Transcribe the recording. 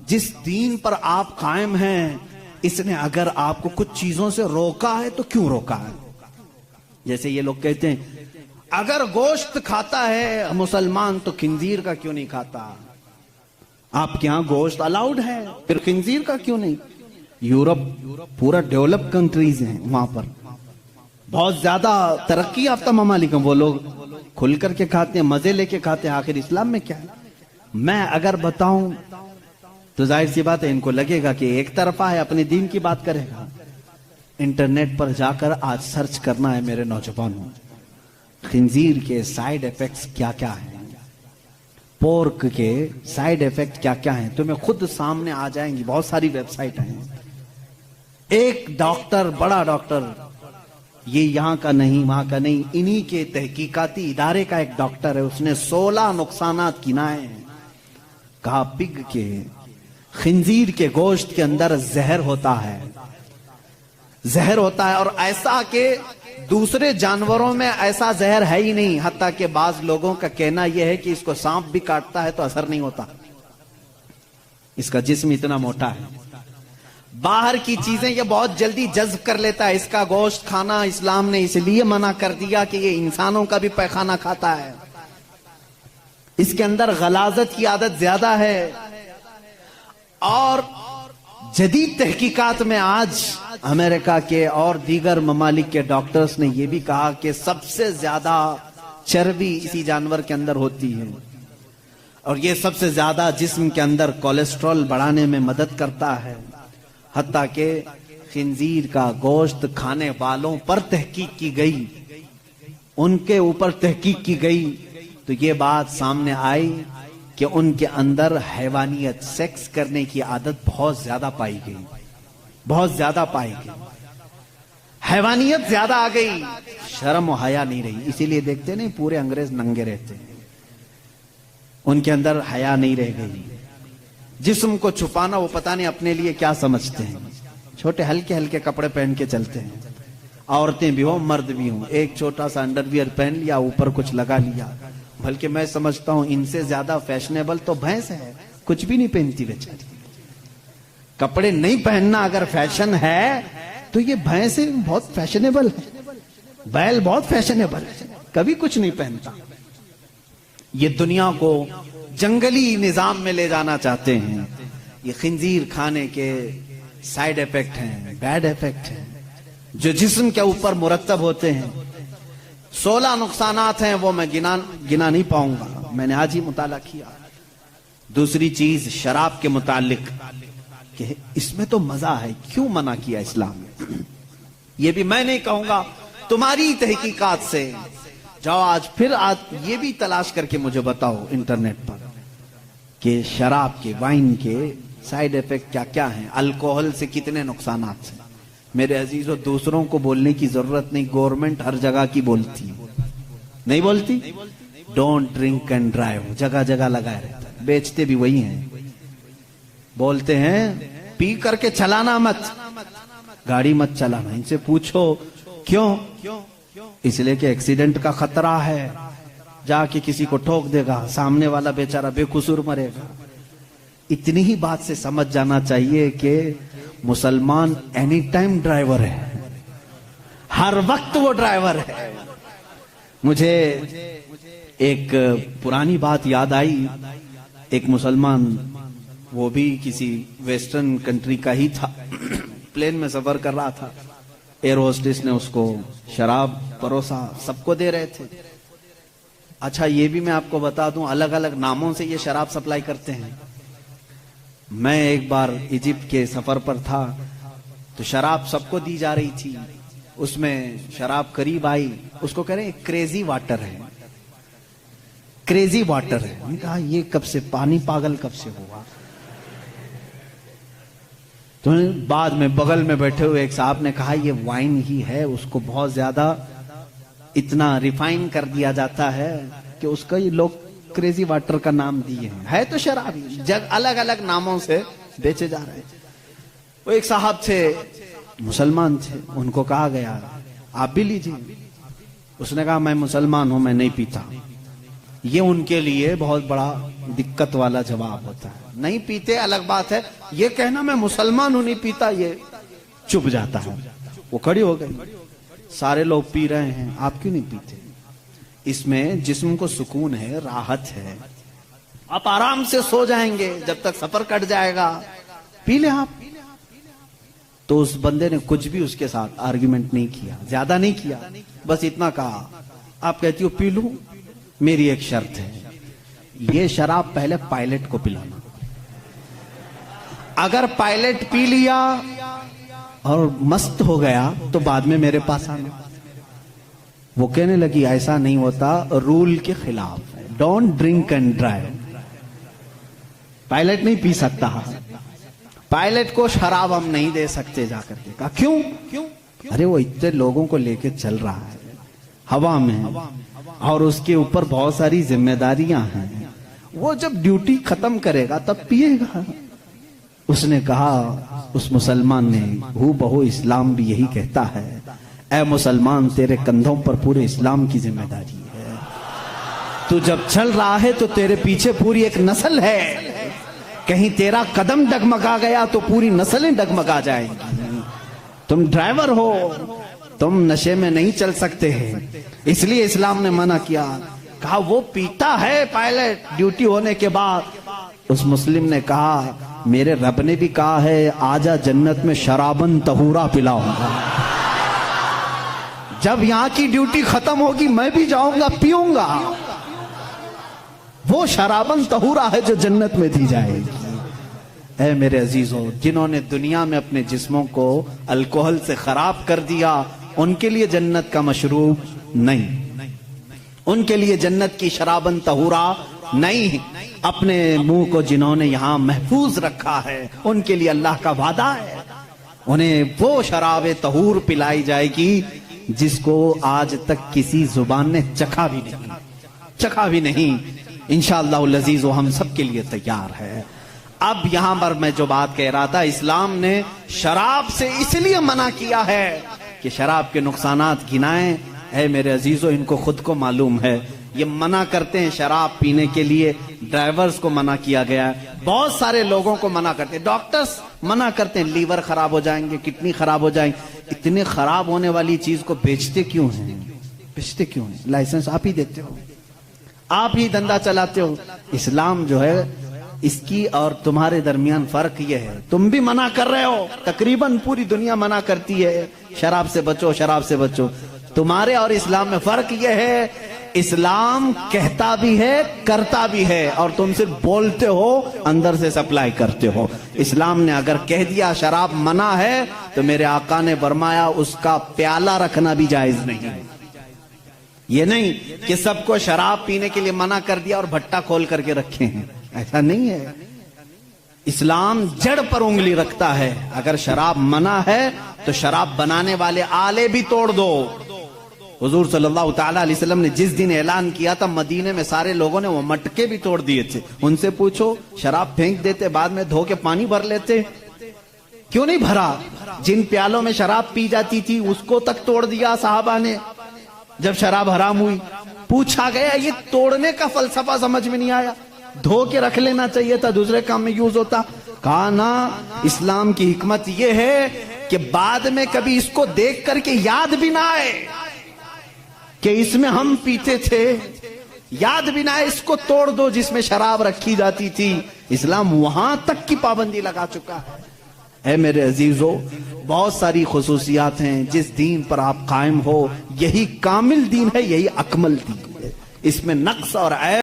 جس دین پر آپ قائم ہیں اس نے اگر آپ کو کچھ چیزوں سے روکا ہے تو کیوں روکا ہے؟ جیسے یہ لوگ کہتے ہیں اگر گوشت کھاتا ہے مسلمان تو خنزیر کا کیوں نہیں کھاتا؟ آپ کے ہاں گوشت الاؤڈ ہے پھر خنزیر کا کیوں نہیں؟ یورپ پورا ڈیولپ کنٹریز ہیں، وہاں پر بہت زیادہ ترقی یافتہ ممالک ہیں، وہ لوگ کھل کر کے کھاتے ہیں، مزے لے کے کھاتے ہیں۔ آخر اسلام میں کیا ہے؟ میں اگر بتاؤں تو ظاہر سی بات ہے ان کو لگے گا کہ ایک طرفہ ہے، اپنے دین کی بات کرے گا۔ انٹرنیٹ پر جا کر آج سرچ کرنا ہے میرے نوجوانوں، خنزیر کے سائیڈ ایفیکٹس کیا کیا ہیں، پورک کے سائیڈ ایفیکٹ کیا کیا ہیں، تمہیں خود سامنے آ جائیں گی۔ بہت ساری ویب سائٹ ہیں۔ ایک ڈاکٹر، بڑا ڈاکٹر، یہ یہاں کا نہیں وہاں کا نہیں، انہی کے تحقیقاتی ادارے کا ایک ڈاکٹر ہے، اس نے 16 نقصانات گنائے ہیں۔ کہا پگ کے، خنزیر کے گوشت کے اندر زہر ہوتا ہے، زہر ہوتا ہے، اور ایسا کہ دوسرے جانوروں میں ایسا زہر ہے ہی نہیں، حتیٰ کہ بعض لوگوں کا کہنا یہ ہے کہ اس کو سانپ بھی کاٹتا ہے تو اثر نہیں ہوتا، اس کا جسم اتنا موٹا ہے۔ باہر کی چیزیں یہ بہت جلدی جذب کر لیتا ہے، اس کا گوشت کھانا اسلام نے اس لیے منع کر دیا کہ یہ انسانوں کا بھی پیخانہ کھاتا ہے، اس کے اندر غلاظت کی عادت زیادہ ہے۔ اور جدید تحقیقات میں آج امریکہ کے اور دیگر ممالک کے ڈاکٹرز نے یہ بھی کہا کہ سب سے زیادہ چربی اسی جانور کے اندر ہوتی ہے، اور یہ سب سے زیادہ جسم کے اندر کولیسٹرول بڑھانے میں مدد کرتا ہے۔ حتیٰ کہ خنزیر کا گوشت کھانے والوں پر تحقیق کی گئی، ان کے اوپر تحقیق کی گئی تو یہ بات سامنے آئی کہ ان کے اندر حیوانیت، سیکس کرنے کی عادت بہت زیادہ پائی گئی، بہت زیادہ پائی گئی، حیوانیت زیادہ آ گئی، شرم و حیا نہیں رہی۔ اسی لیے دیکھتے نہیں پورے انگریز ننگے رہتے ہیں، ان کے اندر حیا نہیں رہ گئی۔ جسم کو چھپانا وہ پتہ نہیں اپنے لیے کیا سمجھتے ہیں، چھوٹے ہلکے ہلکے کپڑے پہن کے چلتے ہیں، عورتیں بھی ہوں مرد بھی ہوں، ایک چھوٹا سا انڈر ویئر پہن لیا، اوپر کچھ لگا لیا۔ بلکہ میں سمجھتا ہوں ان سے زیادہ فیشنیبل تو بھینس ہے، کچھ بھی نہیں پہنتی بیچاری۔ کپڑے نہیں پہننا اگر فیشن ہے تو یہ بھینس بہت فیشنیبل ہے، بیل بہت فیشنیبل ہے، کبھی کچھ نہیں پہنتا۔ یہ دنیا کو جنگلی نظام میں لے جانا چاہتے ہیں۔ یہ خنزیر کھانے کے سائیڈ ایفیکٹ ہیں، بیڈ ایفیکٹ ہیں جو جسم کے اوپر مرتب ہوتے ہیں۔ 16 نقصانات ہیں، وہ میں گنا نہیں پاؤں گا، میں نے آج ہی مطالعہ کیا۔ دوسری چیز شراب کے متعلق کہ اس میں تو مزہ ہے، کیوں منع کیا اسلام نے؟ یہ بھی میں نہیں کہوں گا، تمہاری تحقیقات سے جاؤ آج پھر یہ بھی تلاش کر کے مجھے بتاؤ انٹرنیٹ پر کہ شراب کے، وائن کے سائیڈ ایفیکٹ کیا کیا ہیں، الکوہل سے کتنے نقصانات ہیں۔ میرے عزیزو، دوسروں کو بولنے کی ضرورت نہیں، گورنمنٹ ہر جگہ کی بولتی، نہیں بولتی؟ ڈونٹ ڈرنک اینڈ ڈرائیو جگہ جگہ لگائے رہتا ہے، بیچتے بھی وہی ہیں، بولتے ہیں پی کر کے چلانا مت، گاڑی مت چلانا۔ ان سے پوچھو کیوں؟ اس لیے کہ ایکسیڈنٹ کا خطرہ ہے، جا کے کسی کو ٹھوک دے گا، سامنے والا بیچارہ بے قصور مرے گا۔ اتنی ہی بات سے سمجھ جانا چاہیے کہ مسلمان اینی ٹائم ڈرائیور ہے، ہر وقت وہ ڈرائیور ہے۔ مجھے ایک پرانی بات یاد آئی، ایک مسلمان، وہ بھی کسی ویسٹرن کنٹری کا ہی تھا، پلین میں سفر کر رہا تھا، ایئر ہوسٹس نے اس کو شراب پروسا، سب کو دے رہے تھے۔ اچھا یہ بھی میں آپ کو بتا دوں الگ الگ ناموں سے یہ شراب سپلائی کرتے ہیں۔ میں ایک بار ایجپٹ کے سفر پر تھا تو شراب سب کو دی جا رہی تھی، اس میں شراب قریب آئی، اس کو کہہ رہے ہیں کریزی واٹر ہے، کریزی واٹر ہے۔ میں نے کہا یہ کب سے، پانی پاگل کب سے ہوا؟ تو بعد میں بغل میں بیٹھے ہوئے ایک صاحب نے کہا یہ وائن ہی ہے، اس کو بہت زیادہ اتنا ریفائن کر دیا جاتا ہے کہ اس کا یہ لوگ کریزی واٹر کا نام دیے ہیں، ہے تو شراب ہی، جگ الگ الگ ناموں سے بیچے جا رہے ہیں۔ وہ ایک صاحب تھے، مسلمان تھے، ان کو کہا گیا آپ بھی لیجیے، اس نے کہا میں مسلمان ہوں، میں نہیں پیتا۔ یہ ان کے لیے بہت بڑا دقت والا جواب ہوتا ہے. نہیں پیتے الگ بات ہے، یہ کہنا میں مسلمان ہوں نہیں پیتا یہ چپ جاتا ہے. وہ کھڑی ہو گئی، سارے لوگ پی رہے ہیں، آپ کیوں نہیں پیتے؟ اس میں جسم کو سکون ہے، راحت ہے، آپ آرام سے سو جائیں گے جب تک سفر کٹ جائے گا، پی لیں آپ. تو اس بندے نے کچھ بھی اس کے ساتھ آرگیومنٹ نہیں کیا، زیادہ نہیں کیا، بس اتنا کہا آپ کہتی ہو پی لوں، میری ایک شرط ہے، یہ شراب پہلے پائلٹ کو پلانا. اگر پائلٹ پی لیا اور مست ہو گیا تو بعد میں میرے پاس آنا. وہ کہنے لگی ایسا نہیں ہوتا، رول کے خلاف ہے، don't drink and drive. Pilot نہیں پی سکتا، پائلٹ کو شراب ہم نہیں دے سکتے. جا کر کے کہا کیوں؟ ارے وہ اتنے لوگوں کو لے کے چل رہا ہے ہوا میں، اور اس کے اوپر بہت ساری ذمہ داریاں ہیں، وہ جب ڈیوٹی ختم کرے گا تب پیے گا. اس نے کہا، اس مسلمان نے، ہو بہو اسلام بھی یہی کہتا ہے، اے مسلمان تیرے کندھوں پر پورے اسلام کی ذمہ داری ہے، تو جب چل رہا ہے تو تیرے پیچھے پوری ایک نسل ہے، کہیں تیرا قدم ڈگمگا گیا تو پوری نسلیں ڈگمگا جائیں گی. تم ڈرائیور ہو، تم نشے میں نہیں چل سکتے ہیں، اس لیے اسلام نے منع کیا. کہا وہ پیتا ہے پائلٹ ڈیوٹی ہونے کے بعد. اس مسلم نے کہا میرے رب نے بھی کہا ہے آجا جنت میں شرابن طہورا پلاؤں گا. جب یہاں کی ڈیوٹی ختم ہوگی میں بھی جاؤں گا، پیوں گا. وہ شرابن طہورا ہے جو جنت میں دی جائے گی. اے میرے عزیزوں، جنہوں نے دنیا میں اپنے جسموں کو الکوہل سے خراب کر دیا، ان کے لیے جنت کا مشروب نہیں، ان کے لیے جنت کی شرابن طہورا نہیں. اپنے منہ کو جنہوں نے یہاں محفوظ رکھا ہے ان کے لیے اللہ کا وعدہ ہے، انہیں وہ شراب طہور پلائی جائے گی جس کو آج تک کسی زبان نے چکھا بھی نہیں. انشاءاللہ العزیز وہ ہم سب کے لیے تیار ہے. اب یہاں پر میں جو بات کہہ رہا تھا، اسلام نے شراب سے اس لیے منع کیا ہے کہ شراب کے نقصانات گنائیں. اے میرے عزیزوں، ان کو خود کو معلوم ہے، یہ منع کرتے ہیں شراب پینے کے لیے. ڈرائیورز کو منع کیا گیا ہے، بہت سارے لوگوں کو منع کرتے ہیں، ڈاکٹرز منع کرتے ہیں، لیور خراب ہو جائیں گے، کڈنی خراب ہو جائیں گے. اتنے خراب ہونے والی چیز کو بیچتے کیوں ہیں؟ لائسنس آپ ہی دیتے ہو، آپ ہی دھندا چلاتے ہو. اسلام جو ہے اس کی اور تمہارے درمیان فرق یہ ہے، تم بھی منع کر رہے ہو، تقریباً پوری دنیا منع کرتی ہے شراب سے بچو. تمہارے اور اسلام میں فرق یہ ہے، اسلام کہتا بھی ہے کرتا بھی ہے، اور تم صرف بولتے ہو، اندر سے سپلائی کرتے ہو. اسلام نے اگر کہہ دیا شراب منع ہے تو میرے آقا نے فرمایا اس کا پیالہ رکھنا بھی جائز نہیں. یہ نہیں کہ سب کو شراب پینے کے لیے منع کر دیا اور بھٹا کھول کر کے رکھے ہیں، ایسا نہیں ہے. اسلام جڑ پر انگلی رکھتا ہے. اگر شراب منع ہے تو شراب بنانے والے آلے بھی توڑ دو. حضور صلی اللہ تعالی علیہ وسلم نے جس دن اعلان کیا تھا، مدینے میں سارے لوگوں نے وہ مٹکے بھی توڑ دیے تھے. ان سے پوچھو، شراب پھینک دیتے، بعد میں دھو کے پانی بھر لیتے، کیوں نہیں بھرا؟ جن پیالوں میں شراب پی جاتی تھی اس کو تک توڑ دیا صحابہ نے. جب شراب حرام ہوئی پوچھا گیا، یہ توڑنے کا فلسفہ سمجھ میں نہیں آیا، دھو کے رکھ لینا چاہیے تھا، دوسرے کام میں یوز ہوتا. کہا نا، اسلام کی حکمت یہ ہے کہ بعد میں کبھی اس کو دیکھ کر کے یاد بھی نہ آئے کہ اس میں ہم پیتے تھے، یاد بھی نہ آئے، اس کو توڑ دو جس میں شراب رکھی جاتی تھی. اسلام وہاں تک کی پابندی لگا چکا ہے. اے میرے عزیزو، بہت ساری خصوصیات ہیں. جس دین پر آپ قائم ہو، یہی کامل دین ہے، یہی اکمل دین ہے. اس میں نقص اور عیب